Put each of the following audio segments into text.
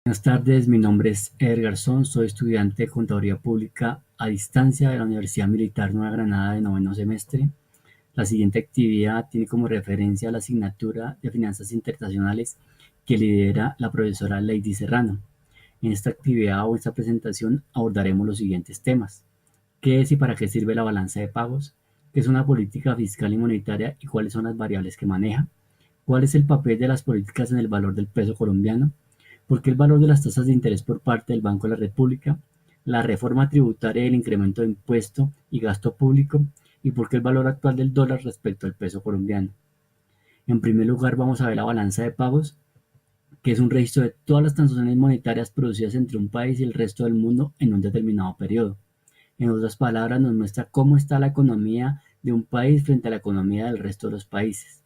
Buenas tardes, mi nombre es Eder Garzón, soy estudiante de Contaduría Pública a distancia de la Universidad Militar Nueva Granada de noveno semestre. La siguiente actividad tiene como referencia la asignatura de Finanzas Internacionales que lidera la profesora Lady Serrano. En esta actividad o esta presentación abordaremos los siguientes temas: ¿qué es y para qué sirve la balanza de pagos? ¿Qué es una política fiscal y monetaria y cuáles son las variables que maneja? ¿Cuál es el papel de las políticas en el valor del peso colombiano? ¿Por qué el valor de las tasas de interés por parte del Banco de la República? La reforma tributaria y el incremento de impuesto y gasto público. ¿Y por qué el valor actual del dólar respecto al peso colombiano? En primer lugar, vamos a ver la balanza de pagos, que es un registro de todas las transacciones monetarias producidas entre un país y el resto del mundo en un determinado periodo. En otras palabras, nos muestra cómo está la economía de un país frente a la economía del resto de los países.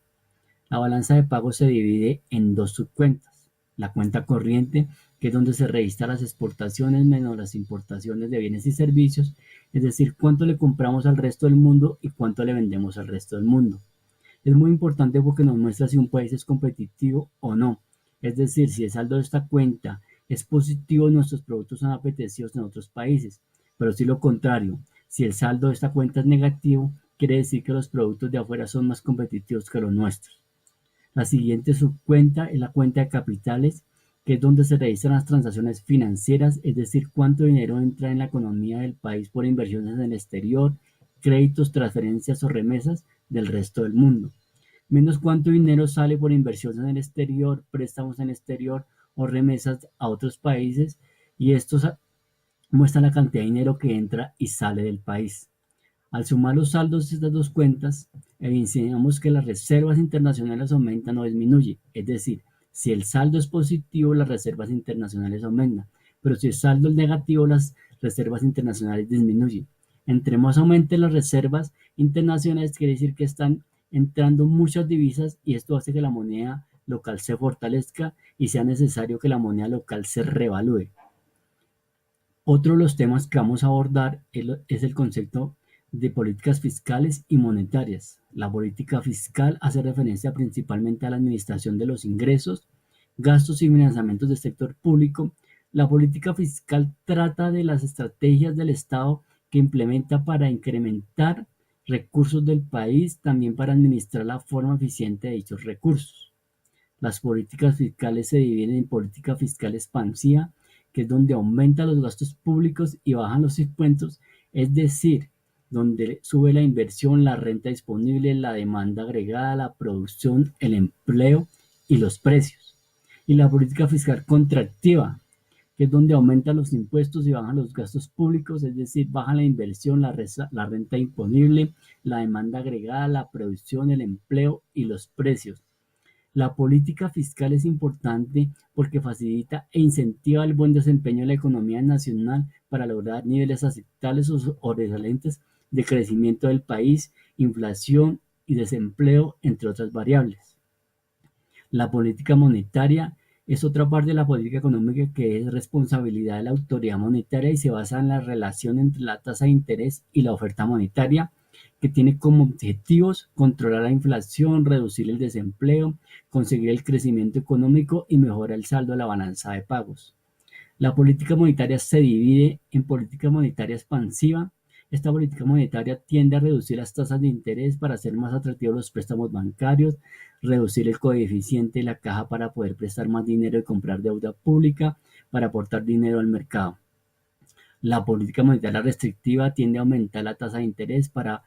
La balanza de pagos se divide en dos subcuentas: la cuenta corriente, que es donde se registran las exportaciones menos las importaciones de bienes y servicios, es decir, cuánto le compramos al resto del mundo y cuánto le vendemos al resto del mundo. Es muy importante porque nos muestra si un país es competitivo o no, es decir, si el saldo de esta cuenta es positivo, nuestros productos son apetecidos en otros países, pero si lo contrario, si el saldo de esta cuenta es negativo, quiere decir que los productos de afuera son más competitivos que los nuestros. La siguiente subcuenta es la cuenta de capitales, que es donde se registran las transacciones financieras, es decir, cuánto dinero entra en la economía del país por inversiones en el exterior, créditos, transferencias o remesas del resto del mundo. Menos cuánto dinero sale por inversiones en el exterior, préstamos en el exterior o remesas a otros países, y estos muestran la cantidad de dinero que entra y sale del país. Al sumar los saldos de estas dos cuentas, evidenciamos que las reservas internacionales aumentan o disminuyen. Es decir, si el saldo es positivo, las reservas internacionales aumentan, pero si el saldo es negativo, las reservas internacionales disminuyen. Entre más aumenten las reservas internacionales, quiere decir que están entrando muchas divisas, y esto hace que la moneda local se fortalezca y sea necesario que la moneda local se revalúe. Otro de los temas que vamos a abordar es el concepto de políticas fiscales y monetarias. La política fiscal hace referencia principalmente a la administración de los ingresos, gastos y financiamientos del sector público. La política fiscal trata de las estrategias del Estado que implementa para incrementar recursos del país, también para administrar la forma eficiente de dichos recursos. Las políticas fiscales se dividen en política fiscal expansiva, que es donde aumentan los gastos públicos y bajan los impuestos, es decir, donde sube la inversión, la renta disponible, la demanda agregada, la producción, el empleo y los precios. Y la política fiscal contractiva, que es donde aumentan los impuestos y bajan los gastos públicos, es decir, baja la inversión, la renta disponible, la demanda agregada, la producción, el empleo y los precios. La política fiscal es importante porque facilita e incentiva el buen desempeño de la economía nacional para lograr niveles aceptables o sobresalientes de crecimiento del país, inflación y desempleo, entre otras variables. La política monetaria es otra parte de la política económica que es responsabilidad de la autoridad monetaria y se basa en la relación entre la tasa de interés y la oferta monetaria, que tiene como objetivos controlar la inflación, reducir el desempleo, conseguir el crecimiento económico y mejorar el saldo de la balanza de pagos. La política monetaria se divide en política monetaria expansiva. Esta política monetaria tiende a reducir las tasas de interés para hacer más atractivos los préstamos bancarios, reducir el coeficiente de la caja para poder prestar más dinero y comprar deuda pública para aportar dinero al mercado. La política monetaria restrictiva tiende a aumentar la tasa de interés para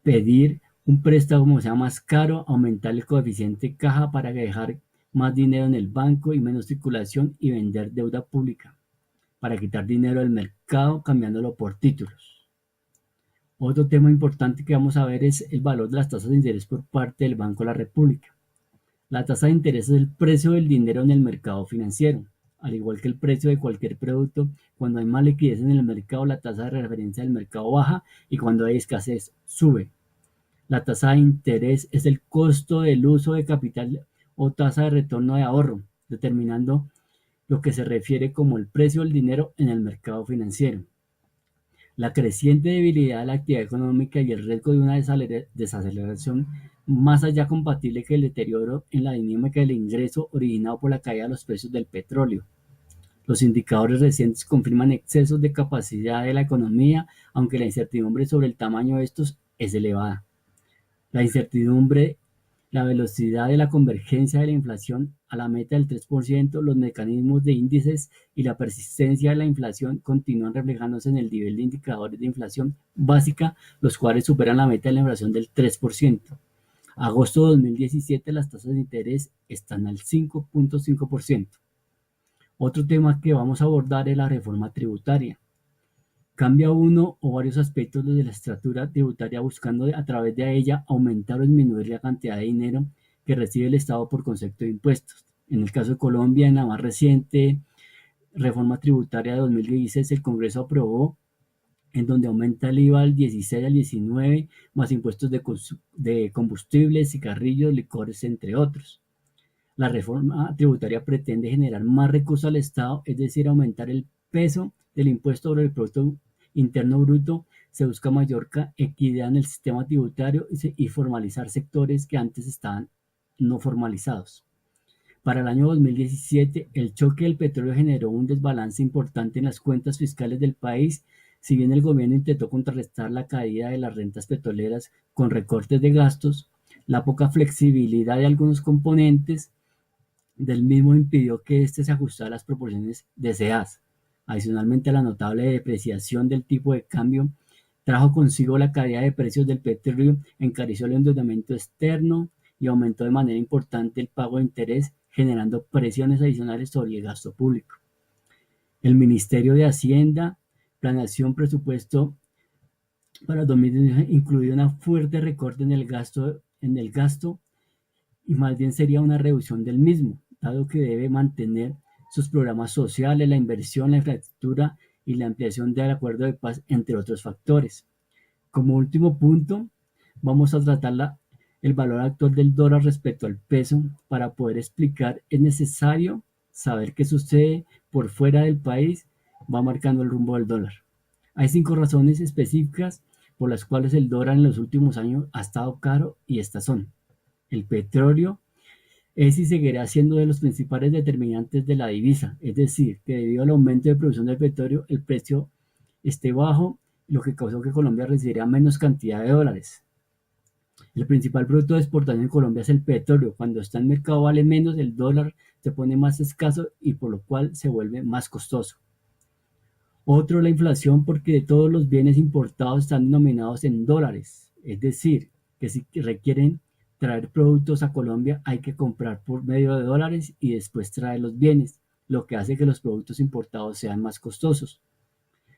pedir un préstamo sea más caro, aumentar el coeficiente caja para dejar más dinero en el banco y menos circulación, y vender deuda pública para quitar dinero del mercado cambiándolo por títulos. Otro tema importante que vamos a ver es el valor de las tasas de interés por parte del Banco de la República. La tasa de interés es el precio del dinero en el mercado financiero. Al igual que el precio de cualquier producto, cuando hay más liquidez en el mercado, la tasa de referencia del mercado baja, y cuando hay escasez, sube. La tasa de interés es el costo del uso de capital o tasa de retorno de ahorro, determinando lo que se refiere como el precio del dinero en el mercado financiero. La creciente debilidad de la actividad económica y el riesgo de una desaceleración más allá compatible que el deterioro en la dinámica del ingreso originado por la caída de los precios del petróleo. Los indicadores recientes confirman excesos de capacidad de la economía, aunque la incertidumbre sobre el tamaño de estos es elevada. La incertidumbre, la velocidad de la convergencia de la inflación a la meta del 3%, los mecanismos de índices y la persistencia de la inflación continúan reflejándose en el nivel de indicadores de inflación básica, los cuales superan la meta de la inflación del 3%. Agosto de 2017 las tasas de interés están al 5.5%. Otro tema que vamos a abordar es la reforma tributaria. Cambia uno o varios aspectos de la estructura tributaria buscando a través de ella aumentar o disminuir la cantidad de dinero que recibe el Estado por concepto de impuestos. En el caso de Colombia, en la más reciente reforma tributaria de 2016, el Congreso aprobó en donde aumenta el IVA del 16 al 19, más impuestos de combustibles, cigarrillos, licores, entre otros. La reforma tributaria pretende generar más recursos al Estado, es decir, aumentar el peso del impuesto sobre el Producto Interno Bruto. Se busca mayor equidad en el sistema tributario y formalizar sectores que antes estaban no formalizados. Para el año 2017, el choque del petróleo generó un desbalance importante en las cuentas fiscales del país. Si bien el gobierno intentó contrarrestar la caída de las rentas petroleras con recortes de gastos, la poca flexibilidad de algunos componentes del mismo impidió que éste se ajustara a las proporciones deseadas. Adicionalmente, la notable depreciación del tipo de cambio trajo consigo la caída de precios del petróleo, encareció el endeudamiento externo y aumentó de manera importante el pago de interés, generando presiones adicionales sobre el gasto público. El Ministerio de Hacienda, Planeación, Presupuesto para 2019 incluyó un fuerte recorte en el gasto y más bien sería una reducción del mismo, dado que debe mantener sus programas sociales, la inversión, la infraestructura y la ampliación del acuerdo de paz, entre otros factores. Como último punto, vamos a tratar el valor actual del dólar respecto al peso. Para poder explicar, es necesario saber qué sucede por fuera del país, va marcando el rumbo del dólar. Hay 5 razones específicas por las cuales el dólar en los últimos años ha estado caro y estas son: el petróleo es y seguirá siendo de los principales determinantes de la divisa, es decir, que debido al aumento de producción de petróleo, el precio esté bajo, lo que causó que Colombia recibiera menos cantidad de dólares. El principal producto de exportación en Colombia es el petróleo. Cuando está en el mercado vale menos, el dólar se pone más escaso y por lo cual se vuelve más costoso. Otro, la inflación, porque todos los bienes importados están denominados en dólares, es decir, que si requieren traer productos a Colombia hay que comprar por medio de dólares y después traer los bienes, lo que hace que los productos importados sean más costosos.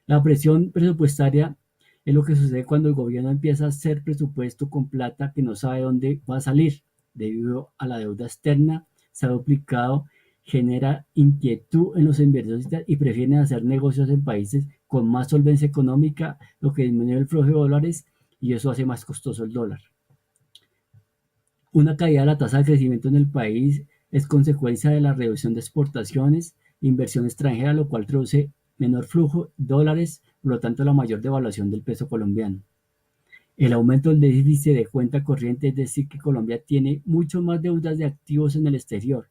La presión presupuestaria es lo que sucede cuando el gobierno empieza a hacer presupuesto con plata que no sabe dónde va a salir. Debido a la deuda externa, se ha duplicado, genera inquietud en los inversionistas y prefieren hacer negocios en países con más solvencia económica, lo que disminuye el flujo de dólares y eso hace más costoso el dólar. Una caída de la tasa de crecimiento en el país es consecuencia de la reducción de exportaciones, inversión extranjera, lo cual traduce menor flujo de dólares, por lo tanto la mayor devaluación del peso colombiano. El aumento del déficit de cuenta corriente, es decir, que Colombia tiene mucho más deudas de activos en el exterior.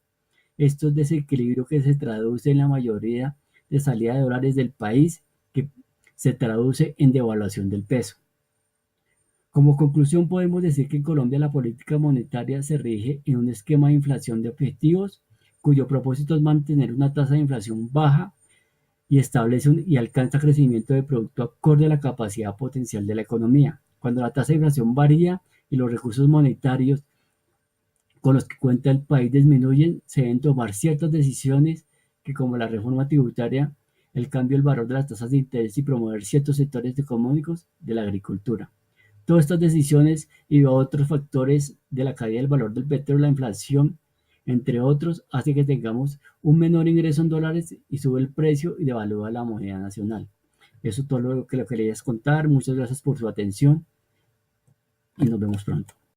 Esto es desequilibrio que se traduce en la mayoría de salida de dólares del país, que se traduce en devaluación del peso. Como conclusión, podemos decir que en Colombia la política monetaria se rige en un esquema de inflación de objetivos, cuyo propósito es mantener una tasa de inflación baja y establece y alcanza crecimiento de producto acorde a la capacidad potencial de la economía. Cuando la tasa de inflación varía y los recursos monetarios con los que cuenta el país disminuyen, se deben tomar ciertas decisiones que, como la reforma tributaria, el cambio del valor de las tasas de interés y promover ciertos sectores económicos de la agricultura. Todas estas decisiones y otros factores de la caída del valor del petróleo, la inflación, entre otros, hace que tengamos un menor ingreso en dólares y sube el precio y devalúa la moneda nacional. Eso es todo lo que les quería contar. Muchas gracias por su atención y nos vemos pronto.